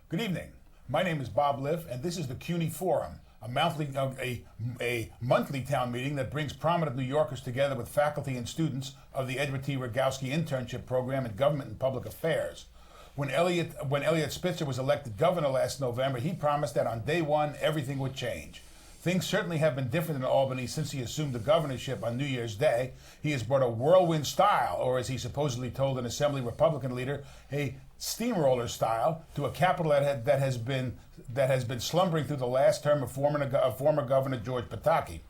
Good evening. My name is Bob Liff, and this is the CUNY Forum, a monthly town meeting that brings prominent New Yorkers together with faculty and students of the Edward T. Rogowsky Internship Program in Government and Public Affairs. When Eliot Spitzer was elected governor last November, he promised that on day one, everything would change. Things certainly have been different in Albany since he assumed the governorship on New Year's Day. He has brought a whirlwind style, or as he supposedly told an Assembly Republican leader, a steamroller style, to a capital that has been slumbering through the last term of former Governor George Pataki.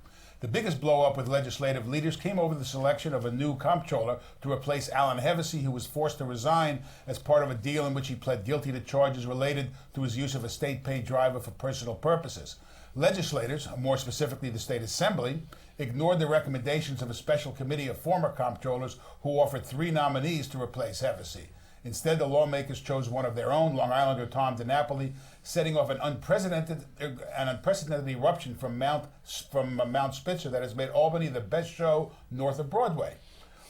The biggest blow-up with legislative leaders came over the selection of a new comptroller to replace Alan Hevesy, who was forced to resign as part of a deal in which he pled guilty to charges related to his use of a state-paid driver for personal purposes. Legislators, more specifically the State Assembly, ignored the recommendations of a special committee of former comptrollers who offered 3 nominees to replace Hevesy. Instead, the lawmakers chose one of their own, Long Islander Tom DiNapoli, setting off an unprecedented eruption from Mount Spitzer that has made Albany the best show north of Broadway.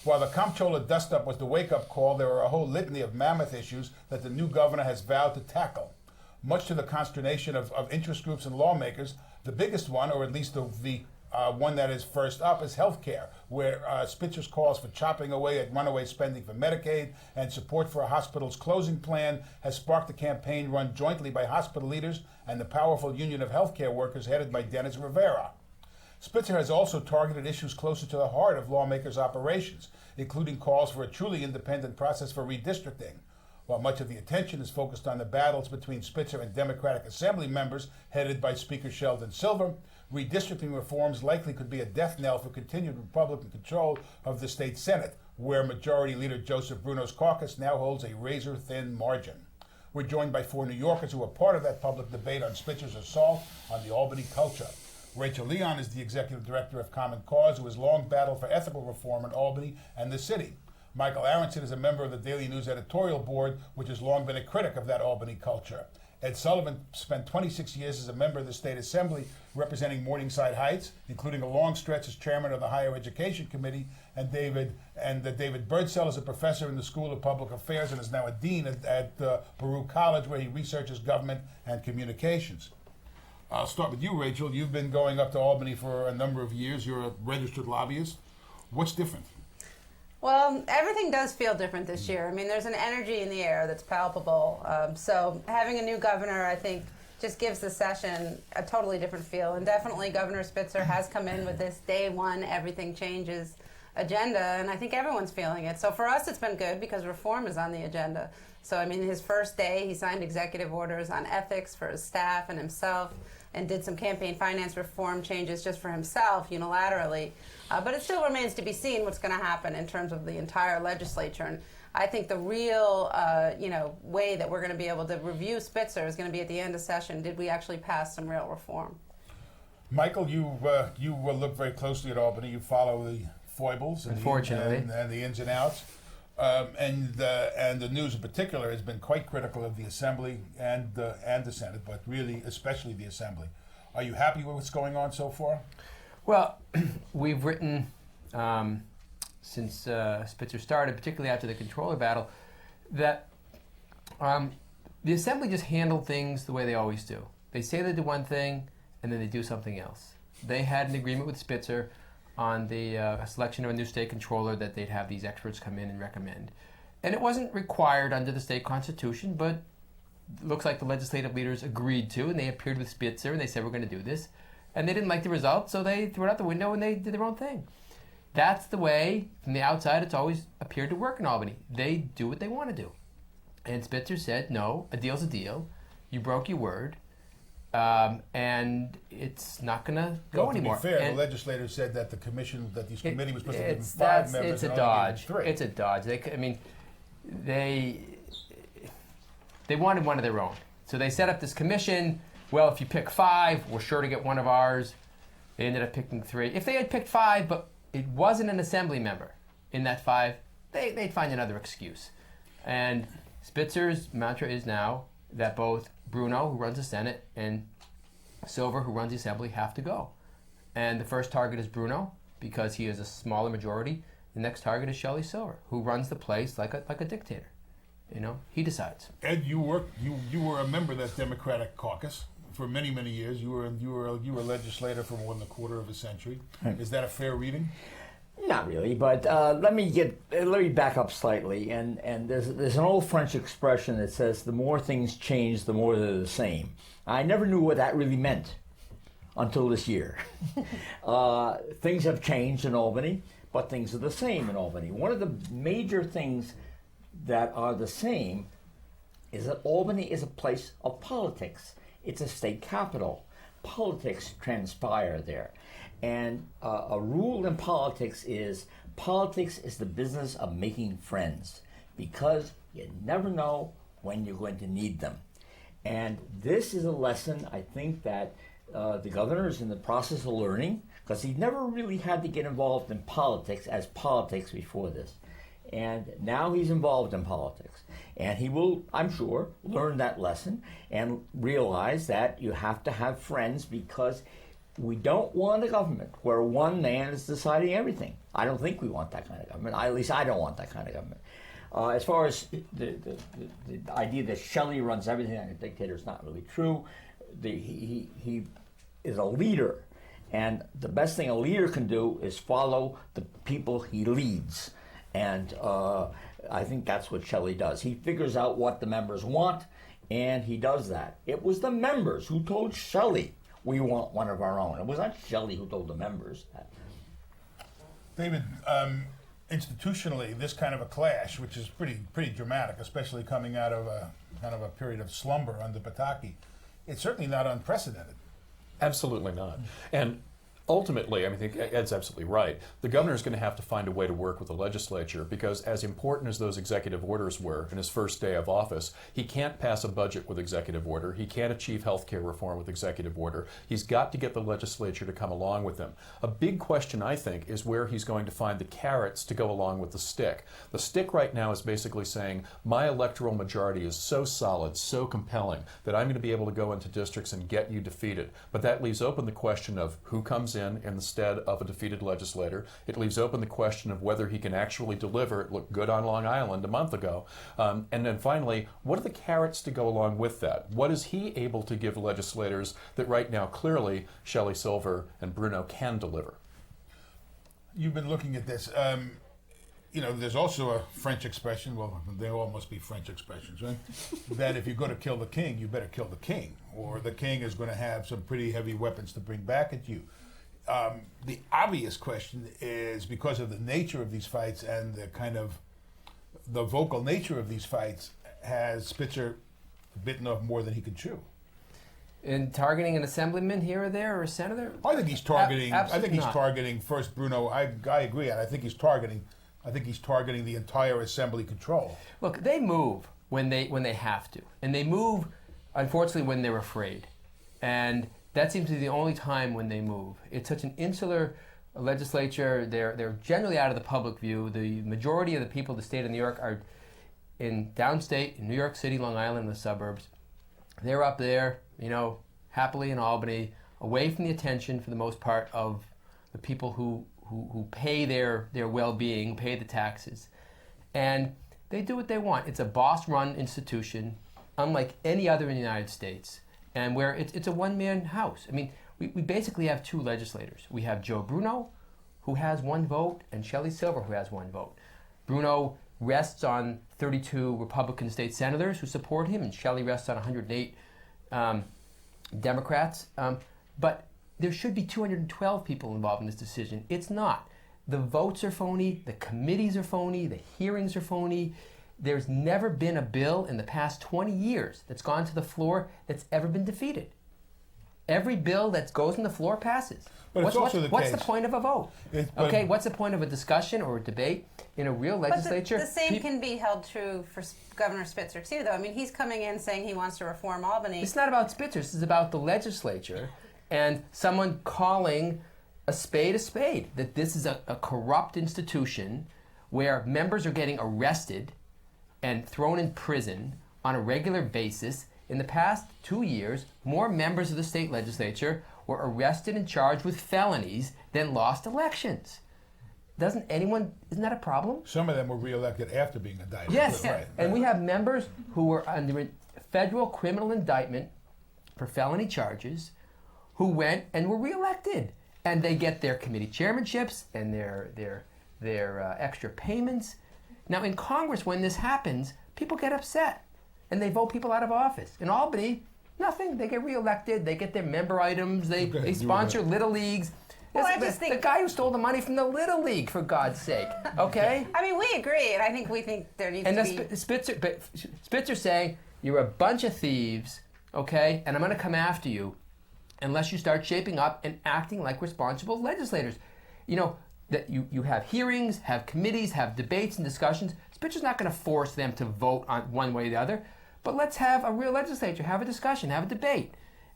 While the comptroller dust-up was the wake-up call, there are a whole litany of mammoth issues that the new governor has vowed to tackle. Much to the consternation of interest groups and lawmakers, the biggest one, or at least the one that is first up, is health care, where Spitzer's calls for chopping away at runaway spending for Medicaid and support for a hospital's closing plan has sparked a campaign run jointly by hospital leaders and the powerful union of healthcare workers headed by Dennis Rivera. Spitzer has also targeted issues closer to the heart of lawmakers' operations, including calls for a truly independent process for redistricting. While much of the attention is focused on the battles between Spitzer and Democratic Assembly members headed by Speaker Shelley Silver, redistricting reforms likely could be a death knell for continued Republican control of the state Senate, where Majority Leader Joseph Bruno's caucus now holds a razor-thin margin. We're joined by 4 New Yorkers who are part of that public debate on Spitzer's assault on the Albany culture. Rachel Leon is the executive director of Common Cause, who has long battled for ethical reform in Albany and the city. Michael Aronson is a member of the Daily News editorial board, which has long been a critic of that Albany culture. Ed Sullivan spent 26 years as a member of the State Assembly representing Morningside Heights, including a long stretch as chairman of the Higher Education Committee, and David Birdsell is a professor in the School of Public Affairs and is now a dean at Baruch College, where he researches government and communications. I'll start with you, Rachel. You've been going up to Albany for a number of years. You're a registered lobbyist. What's different? Well, everything does feel different this year. I mean, there's an energy in the air that's palpable. So having a new governor, I think, just gives the session a totally different feel. And definitely Governor Spitzer has come in with this day one, everything changes agenda, and I think everyone's feeling it. So for us, it's been good because reform is on the agenda. So, I mean, his first day, he signed executive orders on ethics for his staff and himself, and did some campaign finance reform changes just for himself unilaterally. But it still remains to be seen what's going to happen in terms of the entire legislature. And I think the real way that we're going to be able to review Spitzer is going to be at the end of session. Did we actually pass some real reform? Michael, you look very closely at Albany. You follow the foibles and the ins and outs. And the news in particular has been quite critical of the Assembly and the Senate, but really especially the Assembly. Are you happy with what's going on so far? Well, we've written since Spitzer started, particularly after the Comptroller battle, that the Assembly just handled things the way they always do. They say they do one thing, and then they do something else. They had an agreement with Spitzer on the selection of a new state controller that they'd have these experts come in and recommend. And it wasn't required under the state constitution, but it looks like the legislative leaders agreed to, and they appeared with Spitzer, and they said, we're going to do this. And they didn't like the results, so they threw it out the window and they did their own thing. That's the way, from the outside, it's always appeared to work in Albany. They do what they want to do. And Spitzer said, no, a deal's a deal. You broke your word. And it's not going to go anymore. To be fair, and the legislators said that the committee was supposed to give them 5 members. It's a and dodge. Only 3. It's a dodge. They wanted one of their own. So they set up this commission. Well, if you pick 5, we're sure to get one of ours. They ended up picking 3. If they had picked 5, but it wasn't an Assembly member in that 5, they'd find another excuse. And Spitzer's mantra is now that both Bruno, who runs the Senate, and Silver, who runs the Assembly, have to go. And the first target is Bruno, because he is a smaller majority. The next target is Shelley Silver, who runs the place like a dictator. he decides. Ed, you were a member of that Democratic caucus for many, many years. You were a legislator for more than a quarter of a century. Is that a fair reading? Not really, but let me back up slightly. And there's an old French expression that says the more things change, the more they're the same. I never knew what that really meant until this year. Things have changed in Albany, but things are the same in Albany. One of the major things that are the same is that Albany is a place of politics. It's a state capital. Politics transpire there. And a rule in politics is the business of making friends, because you never know when you're going to need them. And this is a lesson I think that the governor is in the process of learning, because he never really had to get involved in politics as politics before this. And now he's involved in politics. And he will, I'm sure, learn that lesson and realize that you have to have friends, because we don't want a government where one man is deciding everything. I don't think we want that kind of government. At least I don't want that kind of government. As far as the idea that Shelley runs everything like a dictator is not really true. He is a leader. And the best thing a leader can do is follow the people he leads. And I think that's what Shelley does. He figures out what the members want, and he does that. It was the members who told Shelley, we want one of our own. It was not Shelley who told the members that. David, institutionally, this kind of a clash, which is pretty dramatic, especially coming out of a kind of a period of slumber under Pataki, it's certainly not unprecedented. Absolutely not. And ultimately, I think Ed's absolutely right. The governor is going to have to find a way to work with the legislature, because as important as those executive orders were in his first day of office, he can't pass a budget with executive order. He can't achieve health care reform with executive order. He's got to get the legislature to come along with him. A big question, I think, is where he's going to find the carrots to go along with the stick. The stick right now is basically saying, my electoral majority is so solid, so compelling, that I'm going to be able to go into districts and get you defeated. But that leaves open the question of who comes in the stead of a defeated legislator. It leaves open the question of whether he can actually deliver. It looked good on Long Island a month ago. And then finally, what are the carrots to go along with that? What is he able to give legislators that right now clearly Shelley Silver and Bruno can deliver? You've been looking at this. There's also a French expression, well, they all must be French expressions, right? That if you're going to kill the king, you better kill the king, or the king is going to have some pretty heavy weapons to bring back at you. The obvious question is, because of the nature of these fights and the kind of the vocal nature of these fights, has Spitzer bitten off more than he could chew? In targeting an assemblyman here or there, or a senator? I think he's targeting. I think he's not. targeting first Bruno. I agree, and I think he's targeting the entire assembly control. Look, they move when they have to, and they move, unfortunately, when they're afraid, and that seems to be the only time when they move. It's such an insular legislature. They're generally out of the public view. The majority of the people of the state of New York are in downstate, in New York City, Long Island, the suburbs. They're up there, happily in Albany, away from the attention, for the most part, of the people who pay their well-being, pay the taxes. And they do what they want. It's a boss-run institution, unlike any other in the United States, and where it's a one-man house. I mean, we basically have two legislators. We have Joe Bruno, who has one vote, and Shelley Silver, who has one vote. Bruno rests on 32 Republican state senators who support him, and Shelley rests on 108 Democrats. But there should be 212 people involved in this decision. It's not. The votes are phony, the committees are phony, the hearings are phony. There's never been a bill in the past 20 years that's gone to the floor that's ever been defeated. Every bill that goes on the floor passes. But what's the case. point of a vote? What's the point of a discussion or a debate in a real legislature? But the same can be held true for Governor Spitzer, too, though. I mean, he's coming in saying he wants to reform Albany. It's not about Spitzer. This is about the legislature and someone calling a spade, that this is a corrupt institution where members are getting arrested and thrown in prison on a regular basis. In the past 2 years, more members of the state legislature were arrested and charged with felonies than lost elections. isn't that a problem? Some of them were reelected after being indicted. Yes, Right. and we have members who were under federal criminal indictment for felony charges who went and were reelected. And they get their committee chairmanships and their extra payments. Now in Congress, when this happens, people get upset and they vote people out of office. In Albany, nothing. They get reelected. They get their member items. They sponsor little leagues. Well, I This- just think- the guy who stole the money from the Little League, for God's sake. Okay. I mean, we agree, and I think there needs And to the be. Spitzer saying, you're a bunch of thieves, okay, and I'm going to come after you unless you start shaping up and acting like responsible legislators. You know, that you have hearings, have committees, have debates and discussions. Spitzer's not going to force them to vote on one way or the other, but let's have a real legislature, have a discussion, have a debate.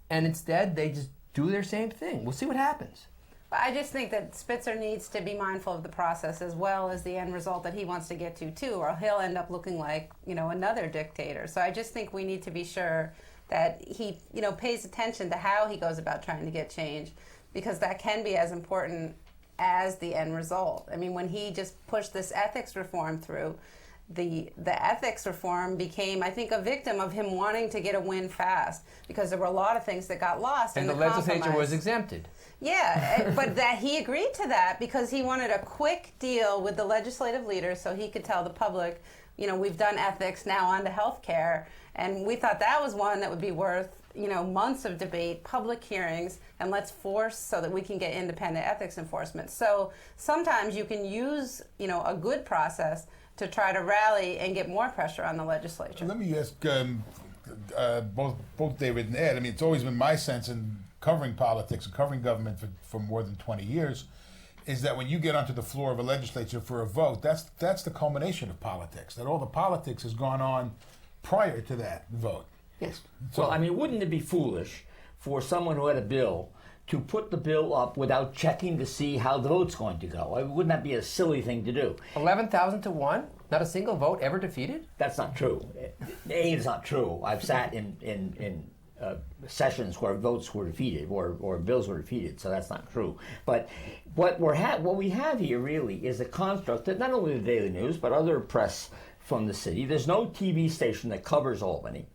And instead, they just do their same thing. We'll see what happens. I just think that Spitzer needs to be mindful of the process as well as the end result that he wants to get to too, or he'll end up looking like, another dictator. So I just think we need to be sure that he, pays attention to how he goes about trying to get change, because that can be as important as the end result. I mean, when he just pushed this ethics reform through, the ethics reform became, I think, a victim of him wanting to get a win fast, because there were a lot of things that got lost And in the the legislature compromise. was exempted. Yeah, but that he agreed to that because he wanted a quick deal with the legislative leaders so he could tell the public, we've done ethics, now on to health care. And we thought that was one that would be worth, months of debate, public hearings, and let's force so that we can get independent ethics enforcement. So sometimes you can use, a good process to try to rally and get more pressure on the legislature. Let me ask both David and Ed. I mean, it's always been my sense in covering politics and covering government for more than 20 years, is that when you get onto the floor of a legislature for a vote, that's the culmination of politics. That all the politics has gone on prior to that vote. Yes. Well, I mean, wouldn't it be foolish for someone who had a bill to put the bill up without checking to see how the vote's going to go? Wouldn't that be a silly thing to do? 11,000 to 1? Not a single vote ever defeated? That's not true. It's not true. I've sat in sessions where votes were defeated or bills were defeated, so that's not true. But what we have here really is a construct that not only the Daily News but other press from the city. There's no TV station that covers Albany.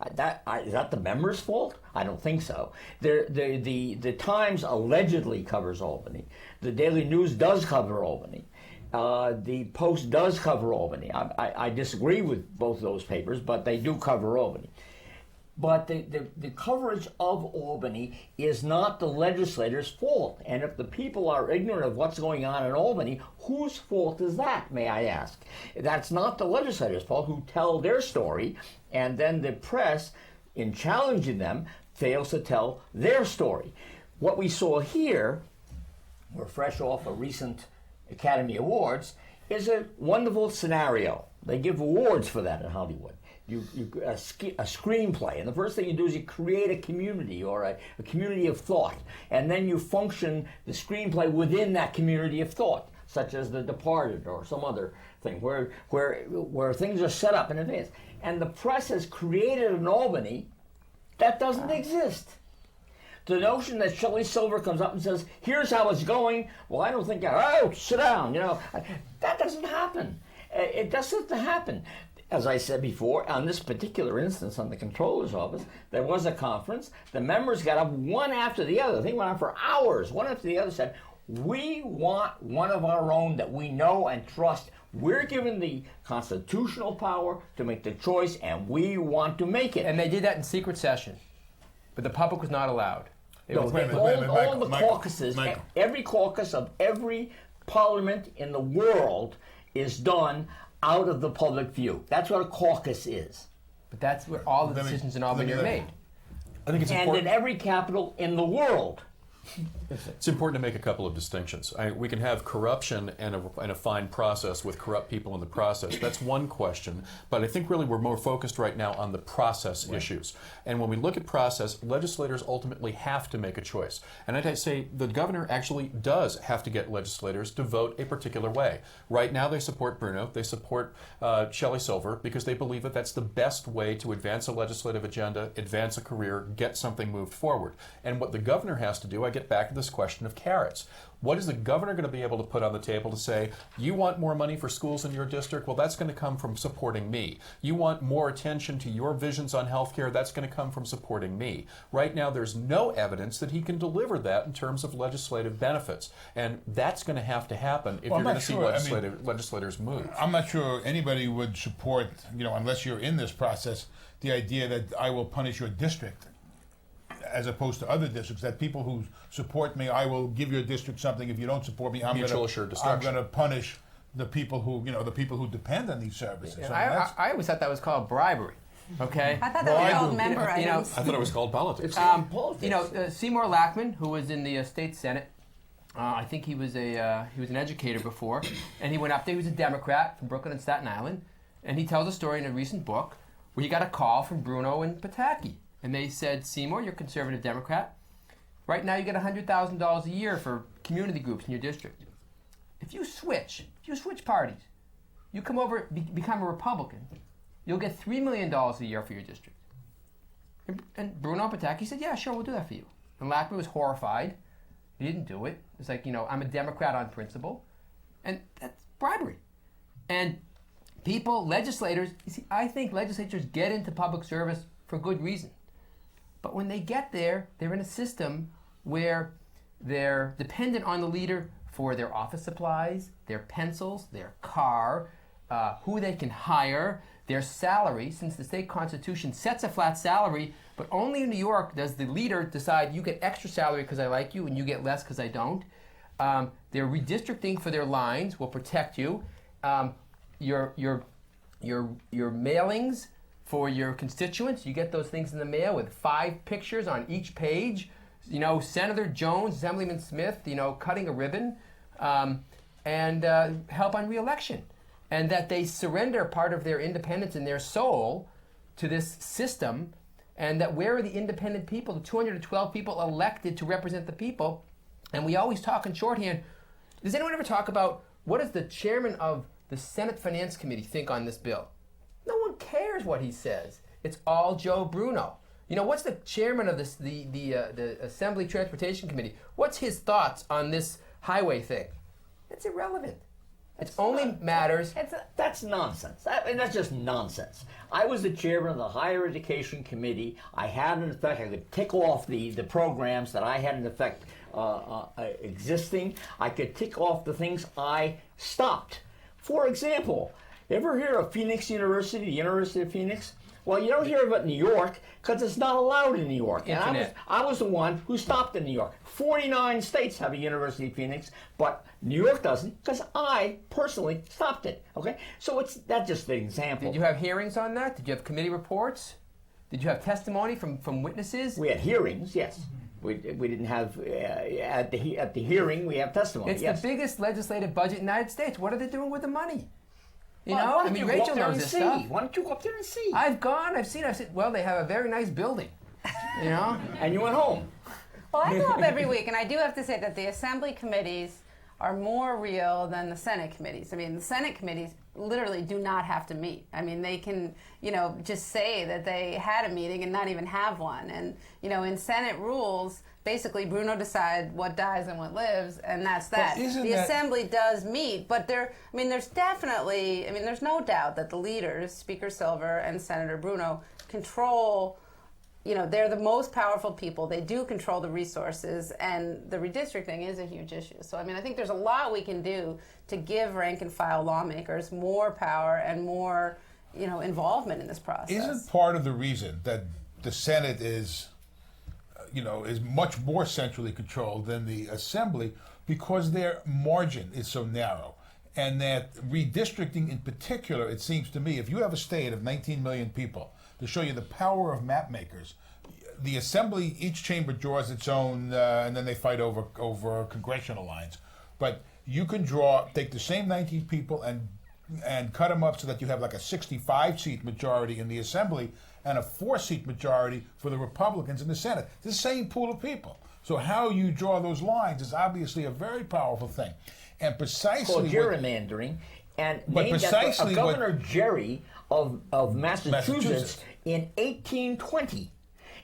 Is that the members' fault? I don't think so. The Times allegedly covers Albany. The Daily News does cover Albany. The Post does cover Albany. I disagree with both those papers, but they do cover Albany. But the coverage of Albany is not the legislators' fault. And if the people are ignorant of what's going on in Albany, whose fault is that, may I ask? That's not the legislators' fault, who tell their story, and then the press, in challenging them, fails to tell their story. What we saw here, we're fresh off a recent Academy Awards, is a wonderful scenario. They give awards for that in Hollywood. A screenplay, and the first thing you do is you create a community or a community of thought, and then you function the screenplay within that community of thought, such as The Departed or some other thing where things are set up in advance. And the press has created an Albany that doesn't exist. The notion that Shelley Silver comes up and says, "Here's how it's going," well, I don't think, oh, sit down, that doesn't happen. It doesn't happen. As I said before, on this particular instance, on the Comptroller's office, there was a conference. The members got up one after the other. They went on for hours. One after the other said, "We want one of our own that we know and trust. We're given the constitutional power to make the choice, and we want to make it." And they did that in secret session. But the public was not allowed. No, Wait a minute, all the Michael, caucuses, Michael. every caucus of every parliament in the world is done out of the public view. That's what a caucus is. But that's where all the Let me- decisions in Albany let are me- made. I think it's And important. in every capital in the world. It's important to make a couple of distinctions. We can have corruption and a fine process with corrupt people in the process. That's one question. But I think really we're more focused right now on the process issues. And when we look at process, legislators ultimately have to make a choice. And I'd say the governor actually does have to get legislators to vote a particular way. Right now they support Bruno. They support Shelley Silver because they believe that that's the best way to advance a legislative agenda, advance a career, get something moved forward. And what the governor has to do, I get back to this question of carrots. What is the governor going to be able to put on the table to say, you want more money for schools in your district? Well, that's going to come from supporting me. You want more attention to your visions on healthcare? That's going to come from supporting me. Right now, there's no evidence that he can deliver that in terms of legislative benefits. And that's going to have to happen if Well, you're going to see sure. legislators move. I'm not sure anybody would support, unless you're in this process, the idea that I will punish your district as opposed to other districts, that people who support me, I will give your district something. If you don't support me, I'm Mutual going assured destruction. to punish the people who, the people who depend on these services. Yeah, So that's- I always thought that was called bribery. Okay. I thought that was called member You know, items. I thought it was called politics. Seymour Lackman, who was in the state senate, I think he was an educator before, and he went up there. He was a Democrat from Brooklyn and Staten Island, and he tells a story in a recent book where he got a call from Bruno and Pataki, and they said, Seymour, you're a conservative Democrat. Right now, you get $100,000 a year for community groups in your district. If you switch parties, you come over, become a Republican, you'll get $3 million a year for your district. And Bruno Pataki said, yeah, sure, we'll do that for you. And Lackman was horrified. He didn't do it. It's like, I'm a Democrat on principle. And that's bribery. And legislators, you see, I think legislators get into public service for good reason. But when they get there, they're in a system where they're dependent on the leader for their office supplies, their pencils, their car, who they can hire, their salary, since the state constitution sets a flat salary, but only in New York does the leader decide you get extra salary because I like you and you get less because I don't. Their redistricting for their lines will protect you. Your mailings for your constituents, you get those things in the mail with 5 pictures on each page. Senator Jones, Assemblyman Smith, cutting a ribbon, and help on re-election. And that they surrender part of their independence and their soul to this system, and that where are the independent people, the 212 people elected to represent the people? And we always talk in shorthand. Does anyone ever talk about what does the chairman of the Senate Finance Committee think on this bill? No one cares what he says. It's all Joe Bruno. What's the chairman of the Assembly Transportation Committee? What's his thoughts on this highway thing? It's irrelevant. It only matters. That's nonsense. That's just nonsense. I was the chairman of the Higher Education Committee. I had, in effect, I could tick off the programs that I had, in effect, existing. I could tick off the things I stopped. For example, ever hear of Phoenix University, the University of Phoenix? Well, you don't hear about New York because it's not allowed in New York. And I was the one who stopped in New York. 49 states have a University of Phoenix, but New York doesn't because I personally stopped it. Okay, so that's just an example. Did you have hearings on that? Did you have committee reports? Did you have testimony from witnesses? We had hearings, yes. We didn't have at the hearing we have testimony. It's yes. the biggest legislative budget in the United States. What are they doing with the money? Why don't you Rachel knows this stuff. Why don't you go up there and see? I've gone. I've seen. Well, they have a very nice building. And you went home. Well, I go up every week, and I do have to say that the assembly committees are more real than the Senate committees. I mean, the Senate committees literally do not have to meet. I mean, they can, just say that they had a meeting and not even have one. And, in Senate rules, basically Bruno decides what dies and what lives, and that's that. The assembly does meet, but there's no doubt that the leaders, Speaker Silver and Senator Bruno, control. They're the most powerful people. They do control the resources, and the redistricting is a huge issue. So, I think there's a lot we can do to give rank and file lawmakers more power and more, involvement in this process. Isn't part of the reason that the Senate is much more centrally controlled than the Assembly because their margin is so narrow? And that redistricting in particular, it seems to me, if you have a state of 19 million people, to show you the power of mapmakers, the Assembly, each chamber draws its own, and then they fight over congressional lines. But you can take the same 19 people and cut them up so that you have like a 65-seat majority in the Assembly and a 4-seat majority for the Republicans in the Senate. The same pool of people. So how you draw those lines is obviously a very powerful thing. And precisely it's called gerrymandering. And Governor Jerry of Massachusetts in 1820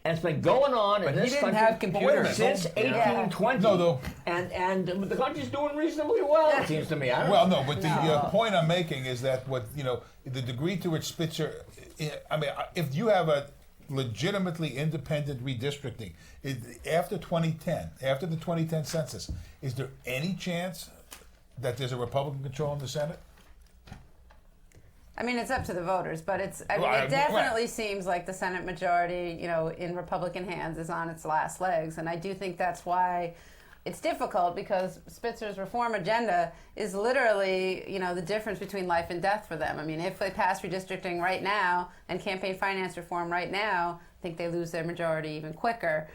and it's been going on in But this he didn't country have computers. since 1820. No. And the country's doing reasonably well, it seems to me. I don't Well, know. no, but the point I'm making is that the degree to which Spitzer, I mean, if you have a legitimately independent redistricting after 2010, after the 2010 census, is there any chance that there's a Republican control in the Senate? I mean, it's up to the voters, but it Right. definitely seems like the Senate majority, in Republican hands is on its last legs. And I do think that's why it's difficult, because Spitzer's reform agenda is literally, the difference between life and death for them. I mean, if they pass redistricting right now and campaign finance reform right now, I think they lose their majority even quicker.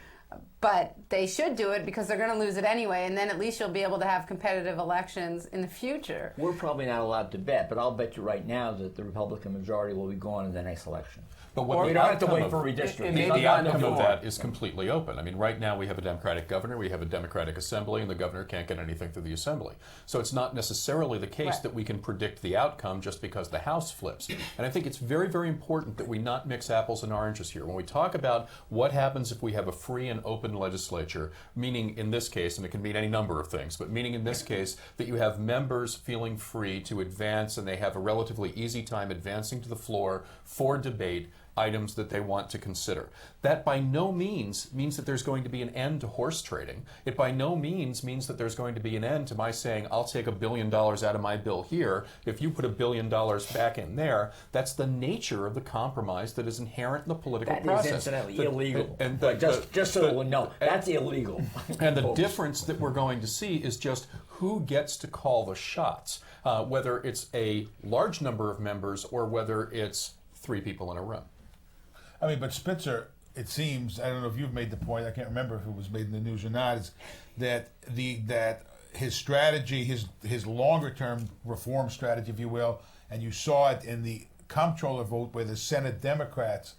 But they should do it because they're going to lose it anyway, and then at least you'll be able to have competitive elections in the future. We're probably not allowed to bet, but I'll bet you right now that the Republican majority will be gone in the next election. But what We the don't have to outcome wait of- for redistricting. Maybe The on outcome of before. that is completely open. I mean, right now we have a Democratic governor, we have a Democratic assembly, and the governor can't get anything through the assembly. So it's not necessarily the case Right. that we can predict the outcome just because the House flips. And I think it's very, very important that we not mix apples and oranges here. When we talk about what happens if we have a free and open legislature, meaning in this case, and it can mean any number of things, but meaning in this case that you have members feeling free to advance and they have a relatively easy time advancing to the floor for debate items that they want to consider. That by no means means that there's going to be an end to horse trading. It by no means that there's going to be an end to my saying, I'll take $1 billion out of my bill here. If you put $1 billion back in there, that's the nature of the compromise that is inherent in the political That process. is incidentally illegal. And But just so we know, that's illegal. And the folks. difference that we're going to see is just who gets to call the shots, whether it's a large number of members or whether it's 3 people in a room. I mean, but Spitzer, it seems, I don't know if you've made the point, I can't remember if it was made in the news or not, is that his strategy, his longer term reform strategy, if you will, and you saw it in the Comptroller vote where the Senate Democrats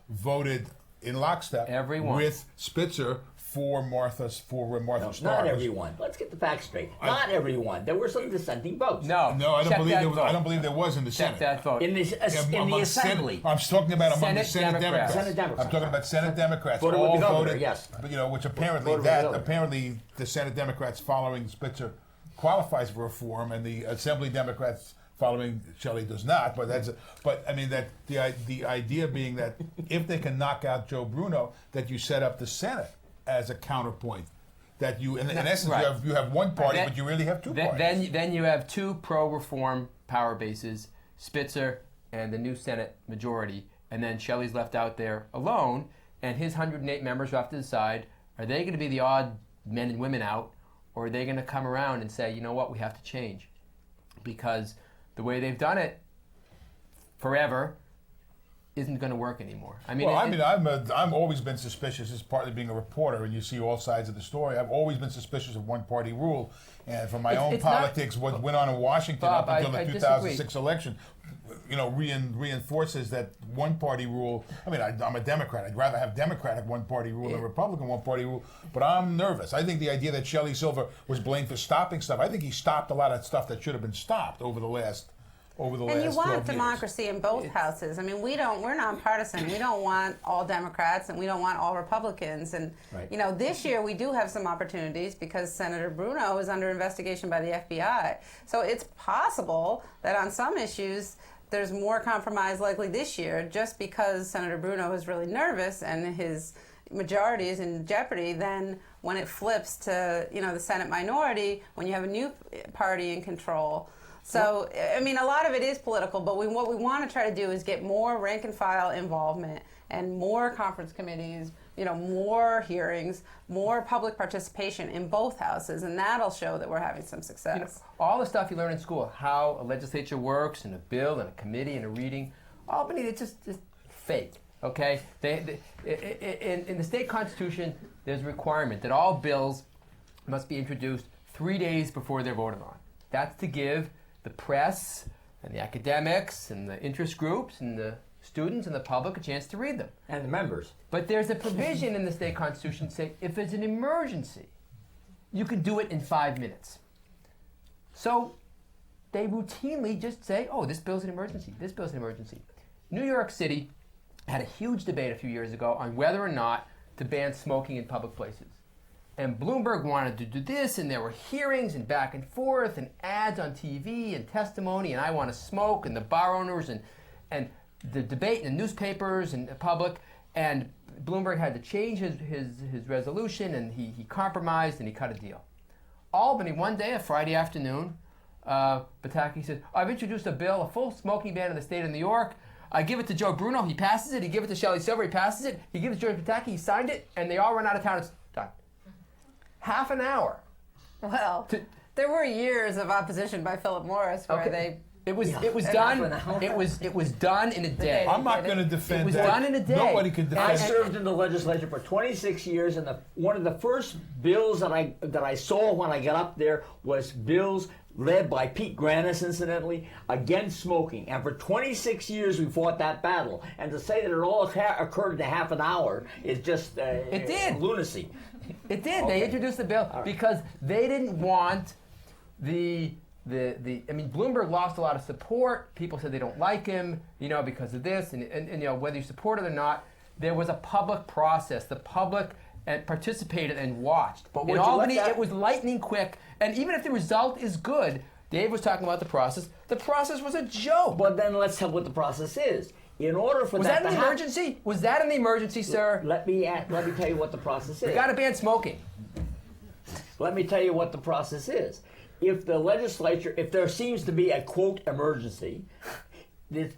voted in lockstep Everyone. with Spitzer for Martha Starr. Not everyone. Let's get the facts straight. Not everyone. There were some dissenting votes. No, No, I don't check believe that there was. vote. I don't believe there was in the Check Senate. that vote. In the Among assembly. I'm talking about among the Senate Senate Democrats. Democrats. Senate Democrats. I'm talking about Senate Democrats. Voted with all the governor, voted, yes. But, which apparently Voted with the governor. apparently the Senate Democrats following Spitzer qualifies for reform, and the Assembly Democrats following Shelley does not. But I mean that the idea being that if they can knock out Joe Bruno, that you set up the Senate as a counterpoint. That you, in essence, Right. you have one party, Then- but you really have two parties. Then you have 2 pro-reform power bases, Spitzer and the new Senate majority, and then Shelley's left out there alone, and his 108 members will have to decide, are they going to be the odd men and women out, or are they going to come around and say, you know what, we have to change? Because the way they've done it forever isn't going to work anymore. I mean, I've always been suspicious, as partly being a reporter, and you see all sides of the story. I've always been suspicious of one-party rule, and from my own it's not- politics, what went on in Washington Bob, up until I the disagree. 2006 election, reinforces that one-party rule. I mean, I'm a Democrat. I'd rather have Democratic one-party rule than Republican one-party rule, but I'm nervous. I think the idea that Shelley Silver was blamed for stopping stuff, I think he stopped a lot of stuff that should have been stopped over the last. And you want democracy in both houses. I mean, we're nonpartisan. We don't want all Democrats and we don't want all Republicans. And, Right. this year we do have some opportunities because Senator Bruno is under investigation by the FBI. So it's possible that on some issues there's more compromise likely this year just because Senator Bruno is really nervous and his majority is in jeopardy than when it flips to, the Senate minority, when you have a new party in control. So, I mean, a lot of it is political, but what we want to try to do is get more rank and file involvement and more conference committees, more hearings, more public participation in both houses, and that'll show that we're having some success. all the stuff you learn in school, how a legislature works, and a bill, and a committee, and a reading, Albany, it's just fake. Okay, in the state constitution, there's a requirement that all bills must be introduced 3 days before they're voted on. That's to give the press and the academics and the interest groups and the students and the public a chance to read them. And the members. But there's a provision in the state constitution saying if it's an emergency, you can do it in 5 minutes. So they routinely just say, oh, this bill's an emergency, this bill's an emergency. New York City had a huge debate a few years ago on whether or not to ban smoking in public places. And Bloomberg wanted to do this, and there were hearings and back and forth and ads on TV and testimony, and I want to smoke, and the bar owners and the debate in the newspapers and the public. And Bloomberg had to change his resolution, and he compromised and he cut a deal. Albany, one day, a Friday afternoon, Pataki said, I've introduced a bill, a full smoking ban in the state of New York. I give it to Joe Bruno, he passes it. He give it to Shelley Silver, he passes it. He gives it to George Pataki, he signed it, and they all run out of town. It's done. Half an hour. Well, there were years of opposition by Philip Morris where they... It was done. It was done in a day. I'm not going to defend It was that. done in a day. Nobody could defend I that. served in the legislature for 26 years, and one of the first bills that I saw when I got up there was bills led by Pete Granis, incidentally, against smoking. And for 26 years we fought that battle. And to say that it all occurred in a half an hour is just It did. lunacy. It did. Okay. They introduced the bill because they didn't want I mean, Bloomberg lost a lot of support. People said they don't like him, because of this, and whether you support it or not, there was a public process. The public participated and watched. But in would you Albany, let that- it was lightning quick, and even if the result is good, Dave was talking about the process. The process was a joke. But then let's have what the process is. In order for Was that that to an happen, emergency? Was that an emergency, sir? let me tell you what the process is. We got to ban smoking. Let me tell you what the process is. If the legislature, if there seems to be a quote emergency, you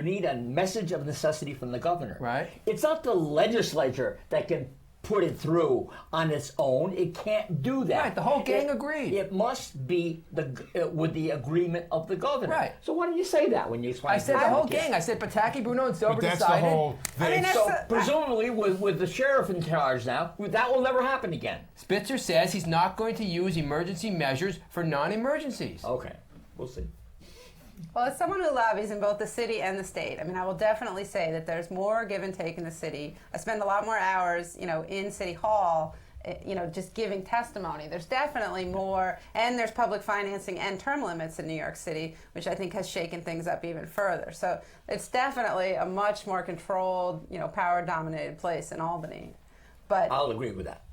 need a message of necessity from the governor. Right. It's not the legislature that can put it through on its own. It can't do that. Right, the whole gang agreed. It must be with the agreement of the governor. Right. So why don't you say that when you explain? I said to the whole kids? gang. I said Pataki, Bruno, and Silver But that's the decided. whole thing. So presumably, with the sheriff in charge now, that will never happen again. Spitzer says he's not going to use emergency measures for non-emergencies. Okay, we'll see. Well, as someone who lobbies in both the city and the state, I mean, I will definitely say that there's more give and take in the city. I spend a lot more hours, in City Hall, just giving testimony. There's definitely more, and there's public financing and term limits in New York City, which I think has shaken things up even further. So it's definitely a much more controlled, power-dominated place in Albany. But I'll agree with that.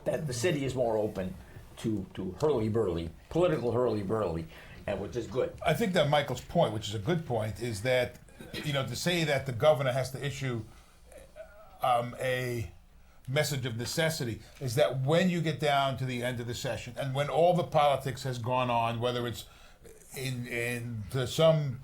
That the city is more open to hurly-burly, political hurly-burly, and which is good. I think that Michael's point, which is a good point, is that, to say that the governor has to issue a message of necessity is that when you get down to the end of the session and when all the politics has gone on, whether it's to some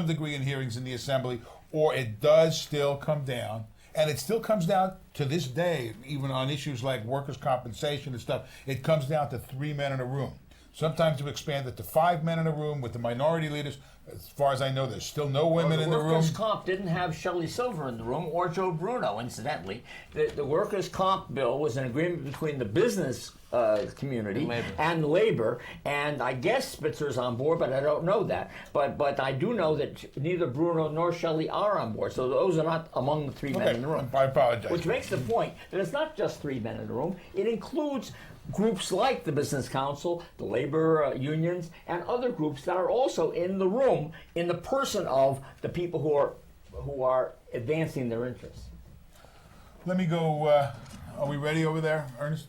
degree in hearings in the assembly, or it does still come down, and it still comes down to this day, even on issues like workers' compensation and stuff, it comes down to 3 men in a room. Sometimes we expand it to 5 men in a room with the minority leaders. As far as I know, there's still no women in the room. Workers' comp didn't have Shelley Silver in the room, or Joe Bruno, incidentally. The workers' comp bill was an agreement between the business community and labor, and I guess Spitzer's on board, but I don't know that. But I do know that neither Bruno nor Shelley are on board, so those are not among the 3 men in the room. I apologize. Which makes the point that it's not just 3 men in the room. It includes groups like the Business Council, the labor unions, and other groups that are also in the room in the person of the people who are advancing their interests. Let me go. Are we ready over there, Ernest?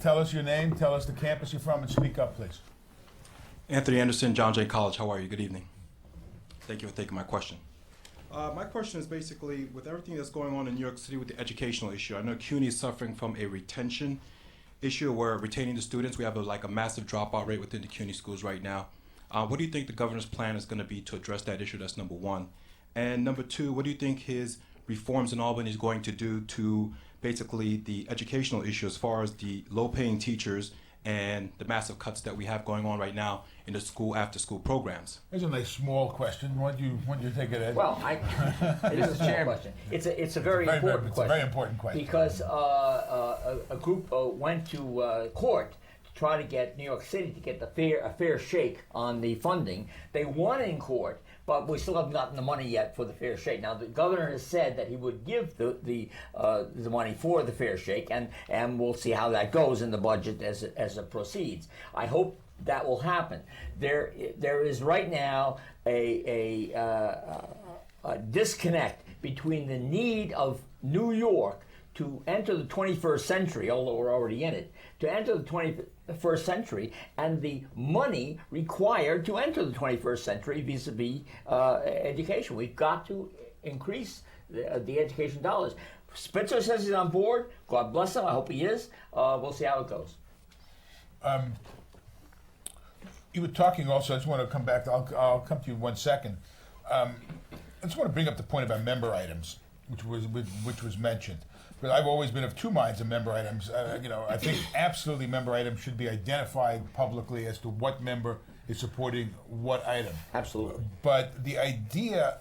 Tell us your name, tell us the campus you're from, and speak up, please. Anthony Anderson, John Jay College. How are you? Good evening. Thank you for taking my question. My question is basically, with everything that's going on in New York City with the educational issue, I know CUNY is suffering from a retention issue where retaining the students, we have a massive dropout rate within the CUNY schools right now. What do you think the governor's plan is going to be to address that issue? That's number one. And number two, what do you think his reforms in Albany is going to do to basically the educational issue as far as the low-paying teachers and the massive cuts that we have going on right now in the school after-school programs? There's a nice small question. Why don't you take it, Ed? Well, it is a small question. It's a very important it's question. a very important question. Because a group went to court to try to get New York City to get a fair shake on the funding. They won in court, but we still haven't gotten the money yet for the fair shake. Now, the governor has said that he would give the money for the fair shake, and we'll see how that goes in the budget as it proceeds. I hope that will happen. There is right now a disconnect between the need of New York to enter the 21st century, although we're already in it, to enter the 21st century, and the money required to enter the 21st century vis-a-vis education. We've got to increase the education dollars. Spitzer says he's on board. God bless him. I hope he is. We'll see how it goes. You were talking also, I just want to come back, I'll come to you in 1 second. I just want to bring up the point about member items, which was mentioned. But I've always been of two minds on member items. I think absolutely member items should be identified publicly as to what member is supporting what item. Absolutely. But the idea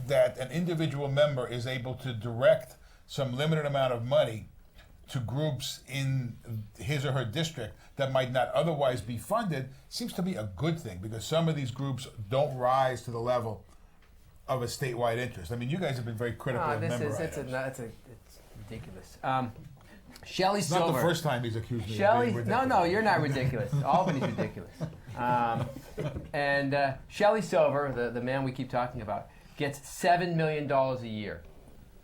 that an individual member is able to direct some limited amount of money to groups in his or her district that might not otherwise be funded seems to be a good thing, because some of these groups don't rise to the level of a statewide interest. I mean, you guys have been very critical of member items. It's ridiculous. Shelley It's Silver. not the first time he's accused me Shelley, of being ridiculous. no, you're not ridiculous. Albany's ridiculous. And Shelley Silver, the man we keep talking about, gets $7 million a year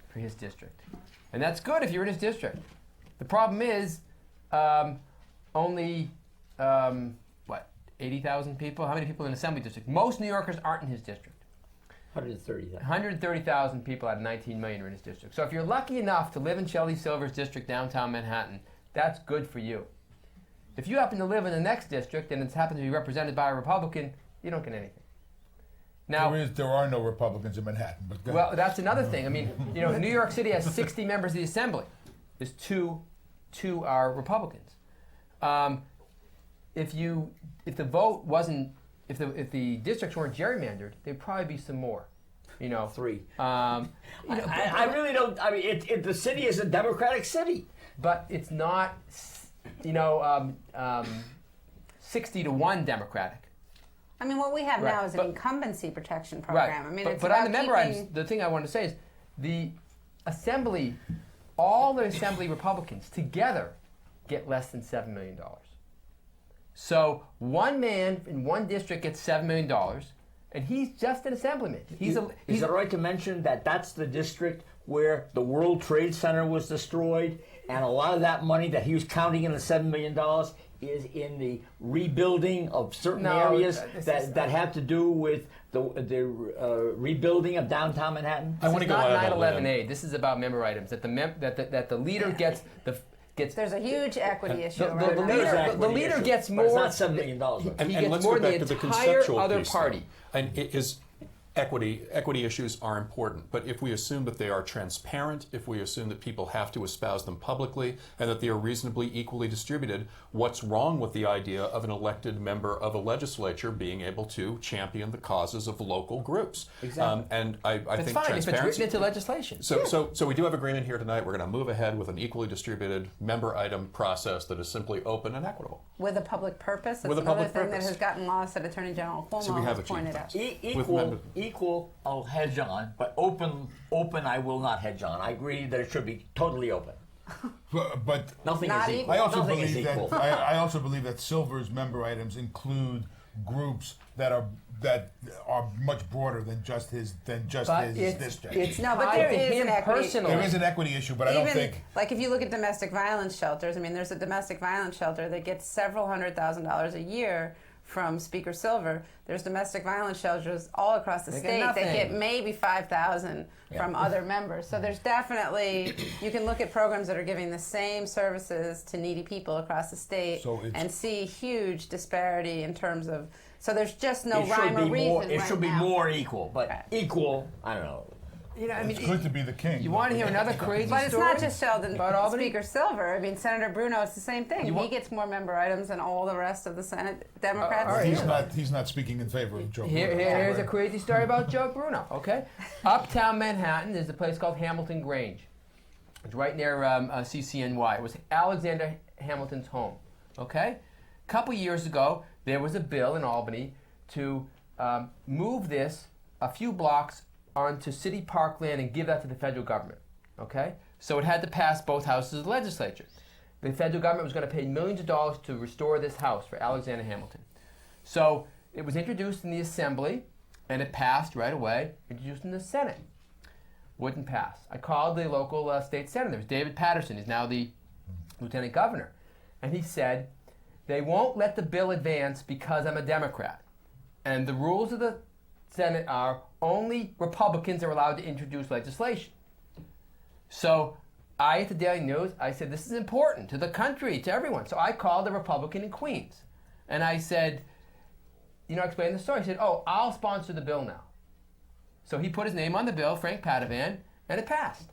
for his district. And that's good if you're in his district. The problem is only, 80,000 people? How many people in an assembly district? Most New Yorkers aren't in his district. 130,000. 130,000 people out of 19 million are in his district. So if you're lucky enough to live in Shelley Silver's district, downtown Manhattan, that's good for you. If you happen to live in the next district and it's happened to be represented by a Republican, you don't get anything. Now, There are no Republicans in Manhattan. But go well, ahead. that's another thing. I mean, New York City has 60 members of the Assembly. There's two are Republicans. If the vote wasn't, if the districts weren't gerrymandered, there'd probably be some more. 3. I I really don't. I mean, the city is a Democratic city. But it's not, 60-1 Democratic. I mean, what we have Right, now is an but- incumbency protection program. I mean, it's but about on the member keeping- items, the thing I want to say is the Assembly, all the Assembly Republicans together get less than $7 million. So one man in one district gets $7 million, and he's just an assemblyman. Is it right to mention that that's the district where the World Trade Center was destroyed, and a lot of that money that he was counting in the $7 million is in the rebuilding of certain areas that have to do with the rebuilding of downtown Manhattan? I want to go out not on a limb. 9/11A. This is about member items. That the leader gets There's a huge equity issue. the around leader- that. the leader gets But it's more- not $7 million. And He gets let's more go than back the to the entire conceptual other piece, party. though. And it is equity issues are important, but if we assume that they are transparent, if we assume that people have to espouse them publicly, and that they are reasonably equally distributed, what's wrong with the idea of an elected member of a legislature being able to champion the causes of local groups? Exactly. And I It's think fine if it's transparency. written into legislation. So we do have agreement here tonight. We're going to move ahead with an equally distributed member item process that is simply open and equitable. With a public purpose. That's With a another public thing purpose. that has gotten lost that Attorney General Cuomo So we have has achieved pointed things. out. Equal, I'll hedge on, but open, I will not hedge on. I agree that it should be totally open. But Nothing Not is equal. I also Nothing is believe equal. that I also believe that Silver's member items include groups that are much broader than just his But district. it's No, but tied there to is him an equity- personally. There is an equity issue, but I don't think. Like if you look at domestic violence shelters, I mean, there's a domestic violence shelter that gets several $100,000 a year from Speaker Silver. There's domestic violence shelters all across the They get state that nothing. get maybe $5,000 from other members. So there's definitely, you can look at programs that are giving the same services to needy people across the state So it's- and see huge disparity in terms of, so there's just no It should rhyme or be reason more. It right should be now. more equal, but Right. equal. I don't know. It's good to be the king. You want to hear another crazy But it's story not just Sheldon about Albany? Speaker Silver. I mean, Senator Bruno, it's the same thing. You He want- gets more member items than all the rest of the Senate Democrats all right. do. He's not speaking in favor of Joe. Here's Bruno. a crazy story about Joe Bruno, okay? Uptown Manhattan, there's a place called Hamilton Grange. It's right near CCNY. It was Alexander Hamilton's home, okay? A couple years ago, there was a bill in Albany to move this a few blocks onto city parkland and give that to the federal government, okay? So it had to pass both houses of the legislature. the federal government was going to pay millions of dollars to restore this house for Alexander Hamilton. So it was introduced in the Assembly, and it passed right away, introduced in the Senate. Wouldn't pass. I called the local state senator. There was David Patterson. He's now the lieutenant governor. And he said, they won't let the bill advance because I'm a Democrat. And the rules of the Senate are only Republicans are allowed to introduce legislation. So I, at the Daily News, I said, this is important to the country, to everyone. So I called a Republican in Queens. And I said, I explained the story. He said, oh, I'll sponsor the bill now. So he put his name on the bill, Frank Padovan, and it passed.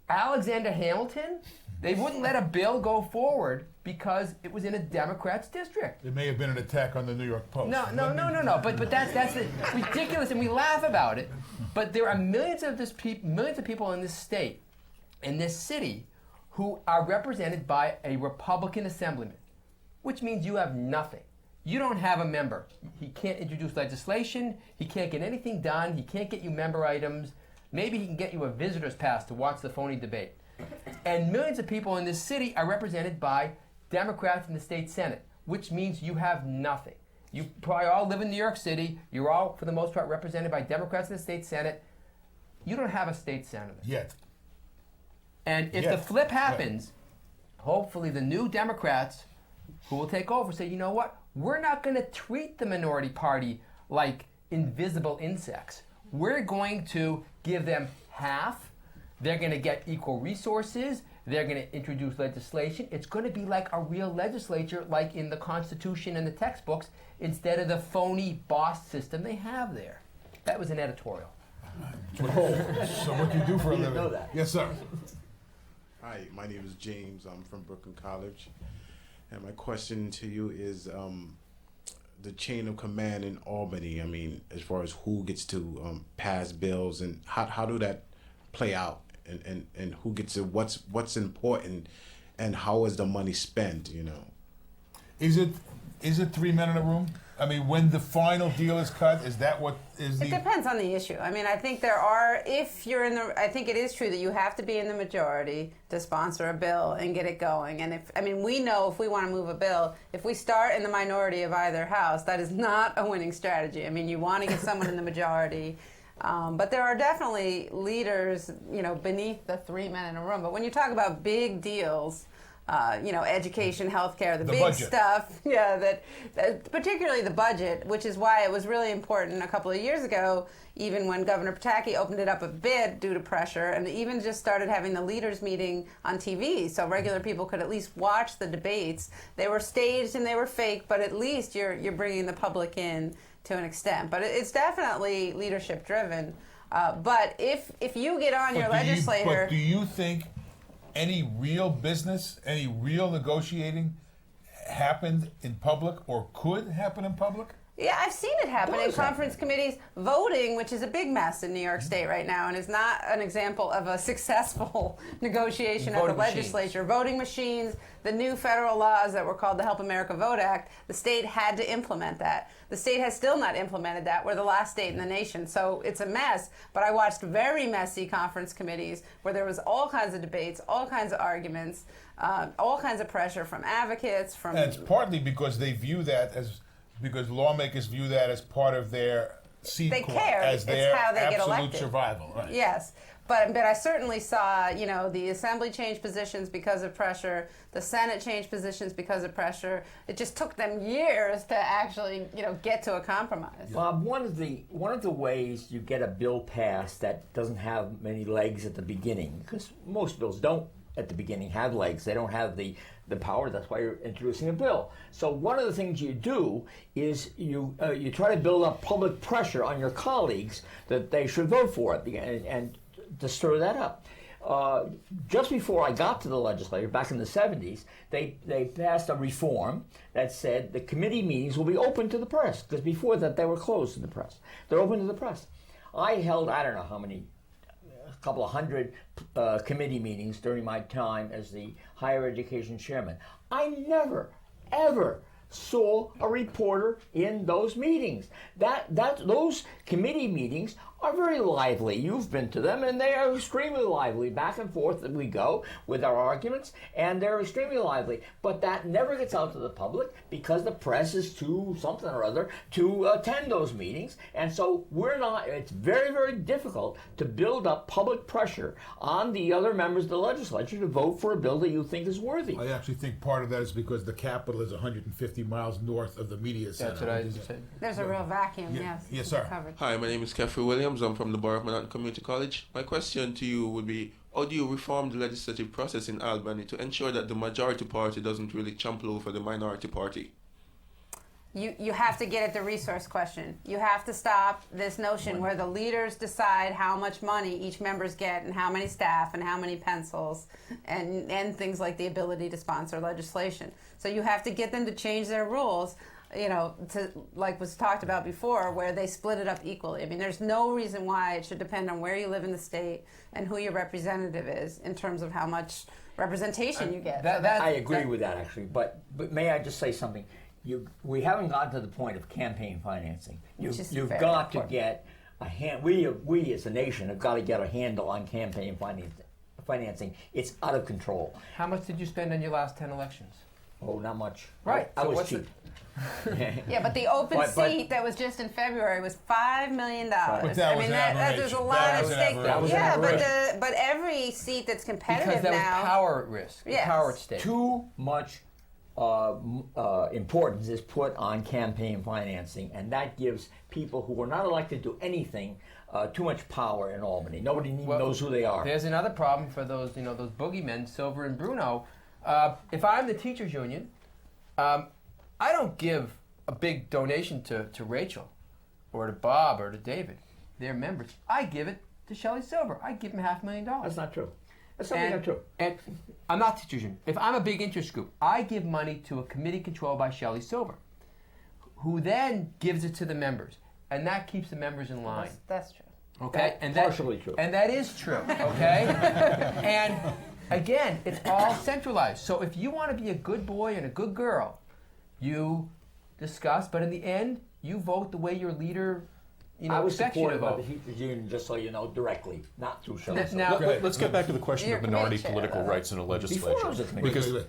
Alexander Hamilton, they wouldn't let a bill go forward because it was in a Democrat's district. It may have been an attack on the New York Post. No. But that's ridiculous, and we laugh about it. But there are millions of people in this state, in this city, who are represented by a Republican assemblyman, which means you have nothing. You don't have a member. He can't introduce legislation. He can't get anything done. He can't get you member items. Maybe he can get you a visitor's pass to watch the phony debate. And millions of people in this city are represented by Democrats in the state Senate, which means you have nothing. You probably all live in New York City. You're all, for the most part, represented by Democrats in the state Senate. You don't have a state senator. Yet. And if the flip happens, hopefully the new Democrats who will take over say, you know what? We're not going to treat the minority party like invisible insects. We're going to give them half. They're going to get equal resources. They're going to introduce legislation. It's going to be like a real legislature, like in the Constitution and the textbooks, instead of the phony boss system they have there. That was an editorial. So what do you do for a living? know that. Yes, sir. Hi, my name is James. I'm from Brooklyn College. And my question to you is the chain of command in Albany. I mean, as far as who gets to pass bills and how do that play out, and who gets to what's important, and how is the money spent? Is it 3 men in a room? I mean, when the final deal is cut, is that what is It depends on the issue. I mean, I think I think it is true that you have to be in the majority to sponsor a bill and get it going. And we know if we want to move a bill, if we start in the minority of either house, that is not a winning strategy. I mean, you want to get someone in the majority. But there are definitely leaders, beneath the 3 men in a room. But when you talk about big deals, education, healthcare, the big budget stuff, that particularly the budget, which is why it was really important a couple of years ago, even when Governor Pataki opened it up a bit due to pressure, and even just started having the leaders meeting on TV, so regular people could at least watch the debates. They were staged and they were fake, but at least you're bringing the public in to an extent. But it's definitely leadership driven. But if you get on your legislator, do you think any real business, any real negotiating happened in public or could happen in public? Yeah, I've seen it happen in conference committees. Voting, which is a big mess in New York State right now and is not an example of a successful negotiation at the legislature. Voting machines, the new federal laws that were called the Help America Vote Act, the state had to implement that. The state has still not implemented that. We're the last state in the nation. So it's a mess. But I watched very messy conference committees where there was all kinds of debates, all kinds of arguments, all kinds of pressure from advocates. And it's partly because they view that because lawmakers view that as part of their seat they corps, care. as their it's how they get absolute elected. survival. Right. Yes. But I certainly saw, the Assembly change positions because of pressure, the Senate changed positions because of pressure. It just took them years to actually, get to a compromise. Bob, one of the ways you get a bill passed that doesn't have many legs at the beginning, because most bills don't at the beginning have legs. They don't have the power. That's why you're introducing a bill. So one of the things you do is you try to build up public pressure on your colleagues that they should vote for it, and to stir that up. Just before I got to the legislature, back in the 70s, they passed a reform that said the committee meetings will be open to the press, because before that they were closed to the press. They're open to the press. I held, I don't know how many, a couple of hundred committee meetings during my time as the higher education chairman. I never, ever saw a reporter in those meetings. Those committee meetings are very lively. You've been to them, and they are extremely lively. Back and forth we go with our arguments, and they're extremely lively. But that never gets out to the public because the press is too something or other to attend those meetings. And so it's very, very difficult to build up public pressure on the other members of the legislature to vote for a bill that you think is worthy. I actually think part of that is because the Capitol is 150 miles north of the media center. That's what I said. There's a real vacuum, Yeah. yes. Yes, sir. Covered. Hi, my name is Kefri Williams. I'm from the Borough of Manhattan Community College. My question to you would be, how do you reform the legislative process in Albany to ensure that the majority party doesn't really trample over the minority party? You have to get at the resource question. You have to stop this notion where the leaders decide how much money each members get and how many staff and how many pencils and things like the ability to sponsor legislation. So you have to get them to change their rules, to, like was talked about before, where they split it up equally. I mean, there's no reason why it should depend on where you live in the state and who your representative is in terms of how much representation you get. I agree with that, actually. But may I just say something? We haven't gotten to the point of campaign financing. You've got to get a hand. We as a nation have got to get a handle on campaign financing. It's out of control. How much did you spend on your last 10 elections? Oh, not much. Right. I So was what's cheap. Yeah, but the open But- seat that was just in February was $5 million. But that was an there's a aberration. lot That of was an stake. aberration. That was an Yeah, aberration. but every seat that's competitive Because there was now. power at risk, Yes. power at stake. Too much importance is put on campaign financing, and that gives people who are not elected to anything too much power in Albany. Nobody even knows who they are. There's another problem for those, those boogeymen, Silver and Bruno. If I'm the teachers union, I don't give a big donation to Rachel or to Bob or to David. They're members. I give it to Shelley Silver. I give him $500,000. That's not true. That's simply not true. And I'm not teachers union. If I'm a big interest group, I give money to a committee controlled by Shelley Silver, who then gives it to the members, and that keeps the members in line. That's true. Okay, That's partially true. And that is true. Okay, and again, it's all centralized. So if you want to be a good boy and a good girl, you discuss, but in the end, you vote the way your leader, I was expects you to supported by the vote. teachers union, just so you know, directly, not through Shelley. Now- Let's get back to the question You're of minority committee chair, political though. rights in a Before I legislature. was a committee Because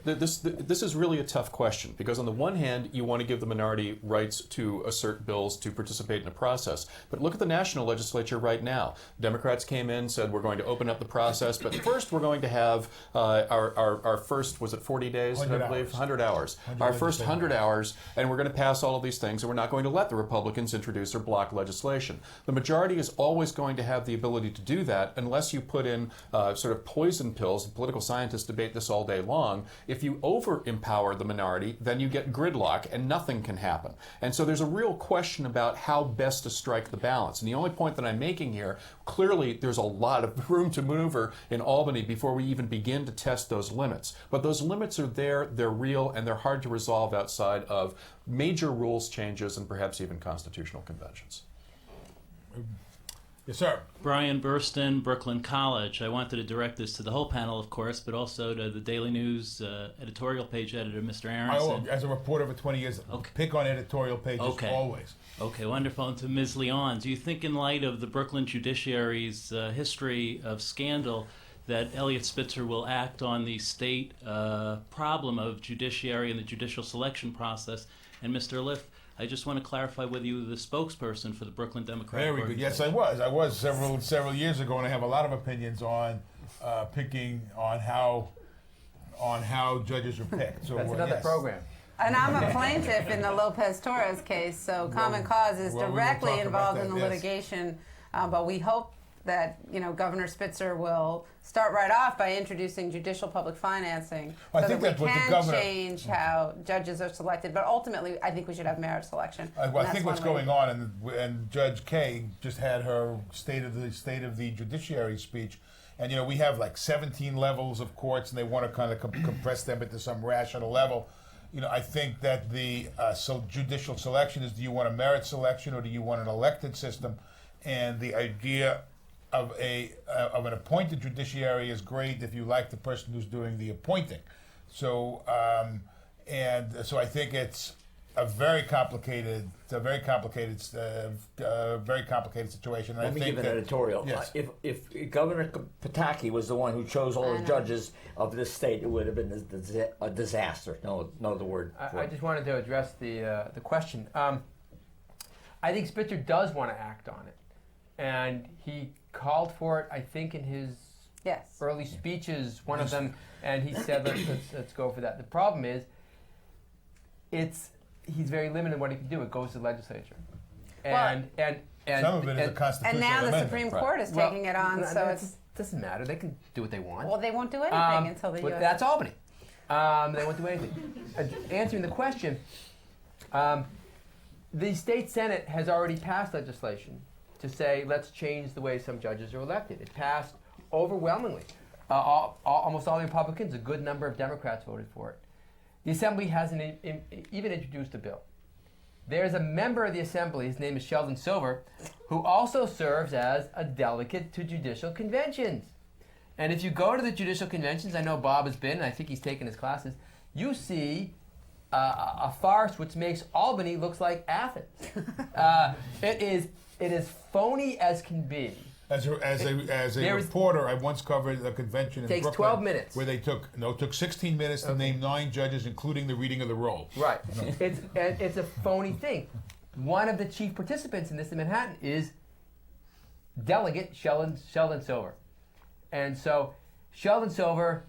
this is really a tough question, because on the one hand, you want to give the minority rights to assert bills, to participate in a process. But look at the national legislature right now. Democrats came in, said we're going to open up the process, but first we're going to have our first, was it 40 days, I 100 believe? hours. 100 hours. 100 Our first legislative 100 hours, and we're going to pass all of these things, and we're not going to let the Republicans introduce or block legislation. The majority is always going to have the ability to do that unless you put in sort of poison pills. Political scientists debate this all day long. If you over-empower the minority, then you get gridlock and nothing can happen. And so there's a real question about how best to strike the balance. And the only point that I'm making here, clearly there's a lot of room to maneuver in Albany before we even begin to test those limits. But those limits are there, they're real, and they're hard to resolve outside of major rules changes and perhaps even constitutional conventions. Yes, sir. Brian Burston, Brooklyn College. I wanted to direct this to the whole panel, of course, but also to the Daily News editorial page editor, Mr. Aronson. As a reporter for 20 years, Okay. pick on editorial pages Okay. always. Okay, wonderful. And to Ms. Leon, do you think in light of the Brooklyn judiciary's history of scandal that Eliot Spitzer will act on the state problem of judiciary and the judicial selection process? And Mr. Liff, I just want to clarify whether you were the spokesperson for the Brooklyn Democratic Very good. Yes, I Organization. was. I was several years ago, and I have a lot of opinions on picking on how judges are picked. So That's another yes. program. And I'm a plaintiff in the Lopez Torres case, so Common Cause is well, we will directly talk about involved in that, the yes. litigation. But we hope that Governor Spitzer will start right off by introducing judicial public financing, I so think that that's we what the can governor- change how judges are selected. But ultimately, I think we should have merit selection. Well, I And think that's what's one way. going on, and Judge Kay just had her state of the judiciary speech, and we have like 17 levels of courts, and they want to kind of compress them into some rational level. I think that the judicial selection is: do you want a merit selection or do you want an elected system? And the idea of an appointed judiciary is great if you like the person who's doing the appointing. So I think it's a very complicated situation. And Let me give an editorial. Yes. If Governor Pataki was the one who chose all the judges of this state, it would have been a disaster. No other word. I just wanted to address the question. I think Spitzer does want to act on it, and he called for it. I think in his early speeches, one of them, and he said, "Let's go for that." The problem is, he's very limited in what he can do. It goes to the legislature, and some of it is a constitutional and now the amendment. Supreme Court is taking it on, so it doesn't matter. They can do what they want. Well, they won't do anything until the but U.S. that's Albany. They won't do anything. Answering the question, the state Senate has already passed legislation to say let's change the way some judges are elected. It passed overwhelmingly. Almost all the Republicans, a good number of Democrats voted for it. The Assembly hasn't even introduced a bill. There's a member of the Assembly, his name is Shelley Silver, who also serves as a delegate to Judicial Conventions. And if you go to the Judicial Conventions, I know Bob has been, and I think he's taken his classes, you see a farce which makes Albany looks like Athens. It is phony as can be. As a reporter, I once covered a convention in takes Brooklyn 12 minutes. where it took 16 minutes to name 9 judges, including the reading of the roll. Right. It's a phony thing. One of the chief participants in this in Manhattan is Delegate Sheldon Silver. And so Sheldon Silver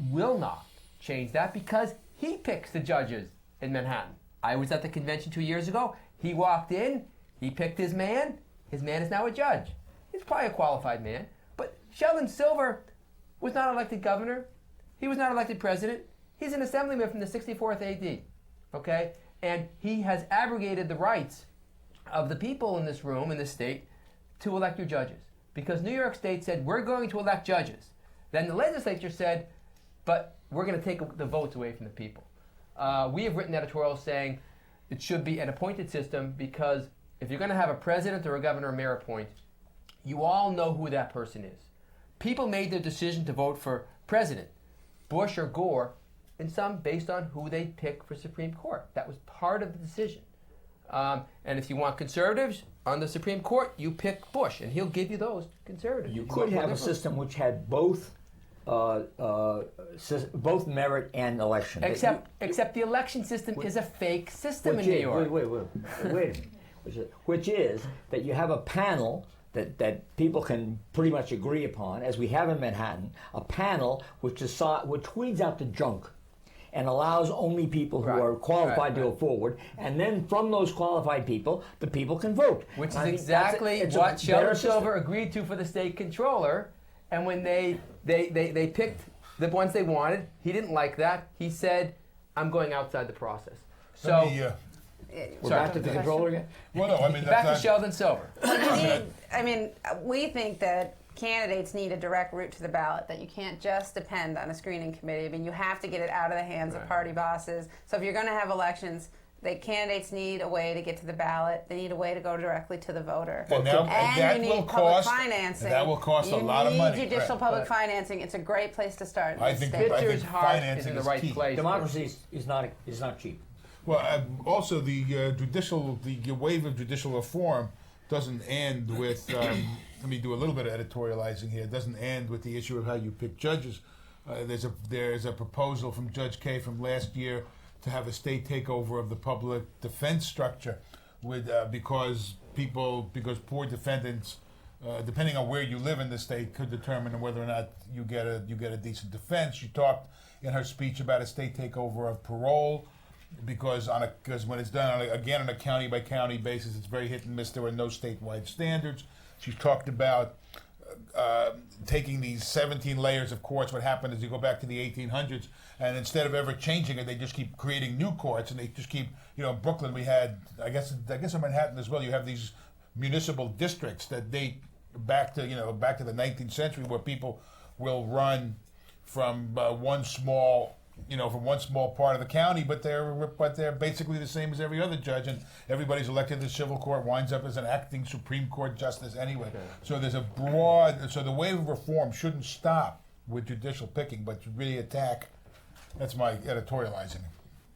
will not change that because he picks the judges in Manhattan. I was at the convention 2 years ago. He walked in, he picked his man. His man is now a judge. He's probably a qualified man. But Sheldon Silver was not elected governor. He was not elected president. He's an assemblyman from the 64th AD. Okay? And he has abrogated the rights of the people in this room, in this state, to elect your judges. Because New York State said, we're going to elect judges. Then the legislature said, but we're going to take the votes away from the people. We have written editorials saying it should be an appointed system because if you're going to have a president or a governor or mayor appoint, you all know who that person is. People made their decision to vote for president, Bush or Gore, and some based on who they pick for Supreme Court. That was part of the decision. And if you want conservatives on the Supreme Court, you pick Bush, and he'll give you those conservatives. You could have a system which had both merit and election. Except the election system is a fake system in New York. Wait a minute. Which is that you have a panel that people can pretty much agree upon, as we have in Manhattan, a panel which weeds out the junk and allows only people who are qualified to go forward, and then from those qualified people, the people can vote. Which is exactly what Shelley Silver agreed to for the state controller, and when they picked the ones they wanted, he didn't like that. He said, I'm going outside the process. So we're back to the controller again? Well, no, I mean, back to Sheldon Silver. We think that candidates need a direct route to the ballot, that you can't just depend on a screening committee. I mean, you have to get it out of the hands of party bosses. So if you're going to have elections, the candidates need a way to get to the ballot. They need a way to go directly to the voter. And you need public financing. That will cost a lot of money. You need judicial public financing. It's a great place to start. I think Spitzer's heart is financing in the right key. place. Democracy is not cheap. Well, also the wave of judicial reform doesn't end with. Let me do a little bit of editorializing here. It doesn't end with the issue of how you pick judges. There's a proposal from Judge Kaye from last year to have a state takeover of the public defense structure, because poor defendants, depending on where you live in the state, could determine whether or not you get a decent defense. She talked in her speech about a state takeover of parole, because when it's done on a county by county basis, it's very hit and miss. There are no statewide standards. She talked about taking these 17 layers of courts. What happened is you go back to the 1800s, and instead of ever changing it, they just keep creating new courts, and they just keep, in Brooklyn we had, I guess in Manhattan as well, you have these municipal districts that date back to the 19th century, where people will run from one small part of the county, but they're basically the same as every other judge, and everybody's elected to the civil court winds up as an acting Supreme Court justice anyway. Okay. So there's so the wave of reform shouldn't stop with judicial picking, but to really attack. That's my editorializing.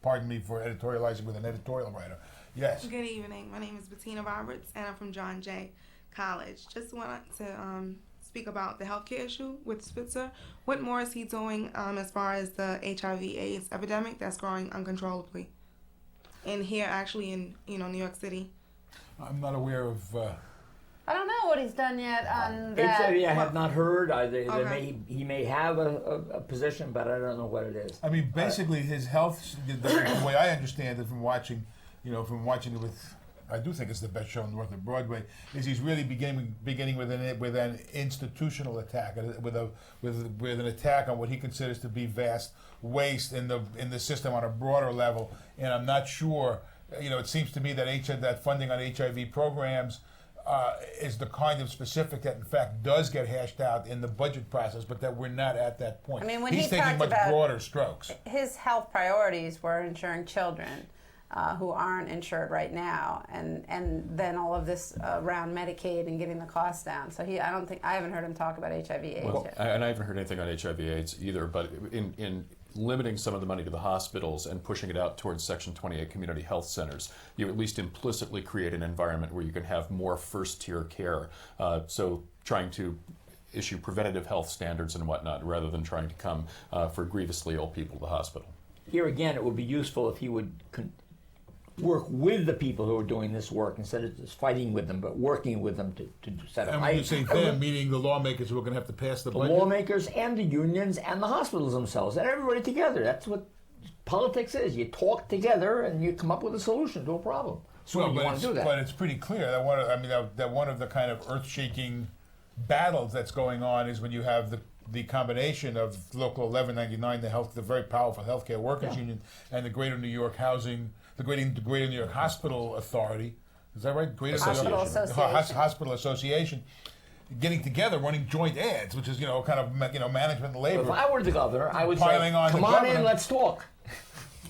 Pardon me for editorializing with an editorial writer. Yes. Good evening. My name is Bettina Roberts, and I'm from John Jay College. Just wanted to speak about the healthcare issue with Spitzer. What more is he doing as far as the HIV/AIDS epidemic that's growing uncontrollably? And here, actually, in New York City. I'm not aware of. I don't know what he's done yet on that. HIV, I have not heard. Okay. He may have a position, but I don't know what it is. I mean, basically, his health. The way I understand it from watching, it with. I do think it's the best show north of Broadway. Is he's really beginning with an institutional attack, with an attack on what he considers to be vast waste in the system on a broader level. And I'm not sure. It seems to me that that funding on HIV programs is the kind of specific that in fact does get hashed out in the budget process, but that we're not at that point. I mean, when he's he taking talked much about broader strokes. His health priorities were insuring children who aren't insured right now, and then all of this around Medicaid and getting the costs down. So I haven't heard him talk about HIV/AIDS. Well, and I haven't heard anything on HIV/AIDS either. But in limiting some of the money to the hospitals and pushing it out towards Section 28 community health centers, you at least implicitly create an environment where you can have more first-tier care. So trying to issue preventative health standards and whatnot, rather than trying to come for grievously ill people to the hospital. Here again, it would be useful if he would work with the people who are doing this work instead of just fighting with them, but working with them to set up. And when you say them, meaning the lawmakers who are going to have to pass the budget? Lawmakers and the unions and the hospitals themselves and everybody together. That's what politics is. You talk together and you come up with a solution to a problem. So you want to do that. But it's pretty clear that one of the kind of earth-shaking battles that's going on is when you have the combination of Local 1199, the very powerful healthcare workers union, and the Greater New York Greater New York Hospital Authority. Is that right? Greater Hospital Association. Hospital Association, getting together, running joint ads, which is kind of management and labor. If I were the governor, I would say, on "Come on in, let's talk."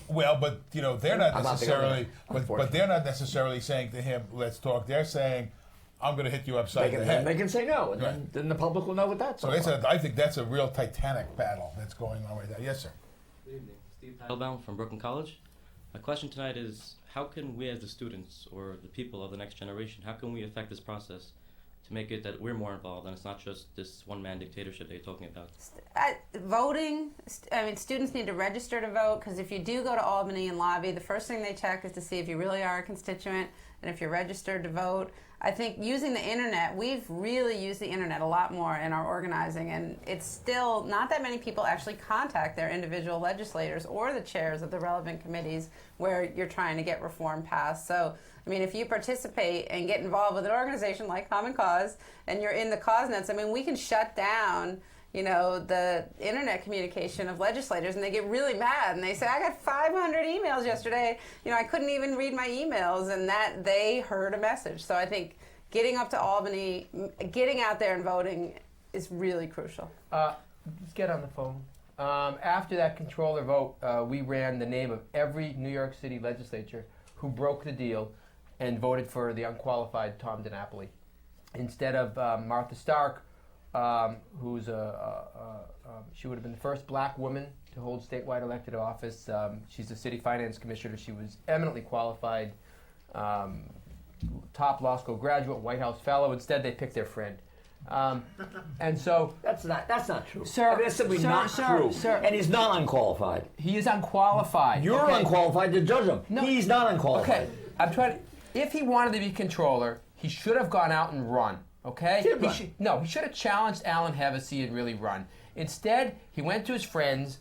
Well, but they're not necessarily, but they're not necessarily saying to him, "Let's talk." They're saying, "I'm going to hit you upside the head." They can say no, and then the public will know what that's all about. I think that's a real titanic battle that's going on right now. Yes, sir. Good evening. Steve Teitelbaum from Brooklyn College. My question tonight is, how can we as the students or the people of the next generation, how can we affect this process to make it that we're more involved and it's not just this one-man dictatorship that you're talking about? Voting, students need to register to vote, because if you do go to Albany and lobby, the first thing they check is to see if you really are a constituent and if you're registered to vote. I think using the internet, we've really used the internet a lot more in our organizing, and it's still not that many people actually contact their individual legislators or the chairs of the relevant committees where you're trying to get reform passed. So, if you participate and get involved with an organization like Common Cause and you're in the cause nets, we can shut down the internet communication of legislators, and they get really mad, and they say, I got 500 emails yesterday, I couldn't even read my emails, and that they heard a message. So I think getting up to Albany, getting out there and voting is really crucial. Let's get on the phone. After that controller vote, we ran the name of every New York City legislature who broke the deal and voted for the unqualified Tom DiNapoli. Instead of Martha Stark, who's she would have been the first black woman to hold statewide elected office. She's a city finance commissioner. She was eminently qualified, top law school graduate, White House fellow. Instead, they picked their friend. And so that's not true. Sir, that's simply not true. Sir, and he's not unqualified. He is unqualified. You're unqualified to judge him. No. He's not unqualified. Okay, I'm trying to. If he wanted to be controller, he should have gone out and run. Okay? He should have challenged Alan Hevesy and really run. Instead, he went to his friends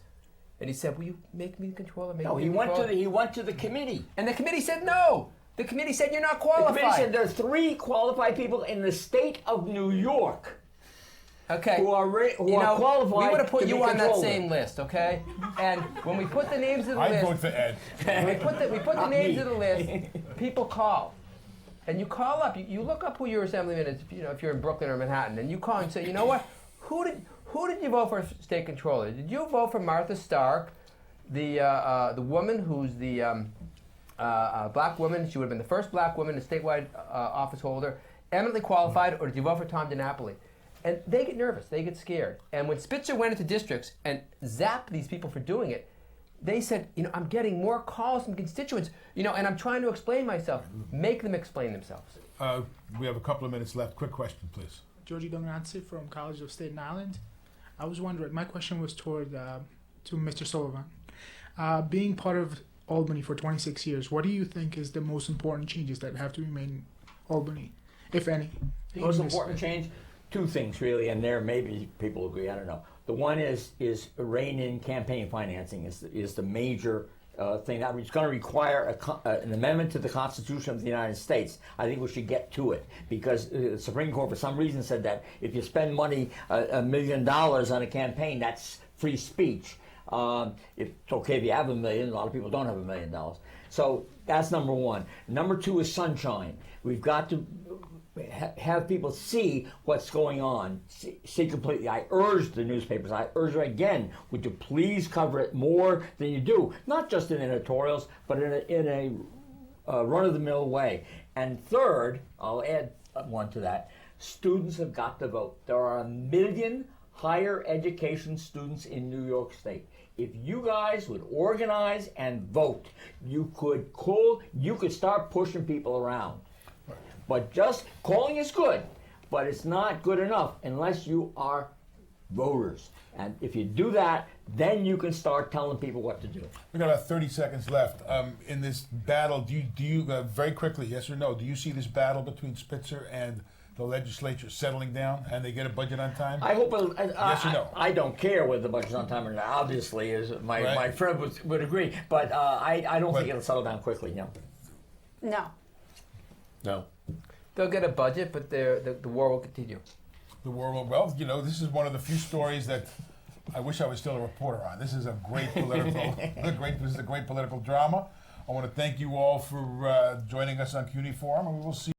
and he said, "Will you make me the controller?" He went to the committee, and the committee said no. The committee said you're not qualified. The committee said there are 3 qualified people in the state of New York. Okay. Who are qualified. We would have put you on that controller. same list, okay? And when we put the names of the list, I vote for Ed. We put the names of the list. People call, and you call up. You look up who your assemblyman is. If you're in Brooklyn or Manhattan, and you call and say, you know what? Who did you vote for state controller? Did you vote for Martha Stark, the woman who's the black woman? She would have been the first black woman, a statewide office holder, eminently qualified, or did you vote for Tom DiNapoli? And they get nervous, they get scared. And when Spitzer went into districts and zapped these people for doing it, they said, I'm getting more calls from constituents, and I'm trying to explain myself. Make them explain themselves. We have a couple of minutes left. Quick question, please. Georgie Donganzi from College of Staten Island. I was wondering, my question was to Mr. Sullivan. Being part of Albany for 26 years, what do you think is the most important changes that have to be made in Albany, if any? Most important change? Two things really, and there maybe people agree, I don't know. The one is rein in campaign financing is the major thing that is going to require an amendment to the Constitution of the United States. I think we should get to it because the Supreme Court for some reason said that if you spend money, $1 million on a campaign, that's free speech. It's okay if you have $1 million, a lot of people don't have $1 million. So that's number one. Number two is sunshine. We've got to have people see what's going on, see completely. I urge the newspapers, I urge you again, would you please cover it more than you do, not just in editorials, but in a run-of-the-mill way. And third, I'll add one to that, students have got to vote. There are 1 million higher education students in New York State. If you guys would organize and vote, you could start pushing people around. But just calling is good, but it's not good enough unless you are voters. And if you do that, then you can start telling people what to do. We've got about 30 seconds left. In this battle, do you very quickly, yes or no, do you see this battle between Spitzer and the legislature settling down and they get a budget on time? I hope. Yes or no? I don't care whether the budget's on time or not. Obviously, as my friend would agree. But I don't think it'll settle down quickly. No. No. No. They'll get a budget, but the war will continue. The war will, well, this is one of the few stories that I wish I was still a reporter on. This is a great political, this is a great political drama. I want to thank you all for joining us on CUNY Forum, and we will see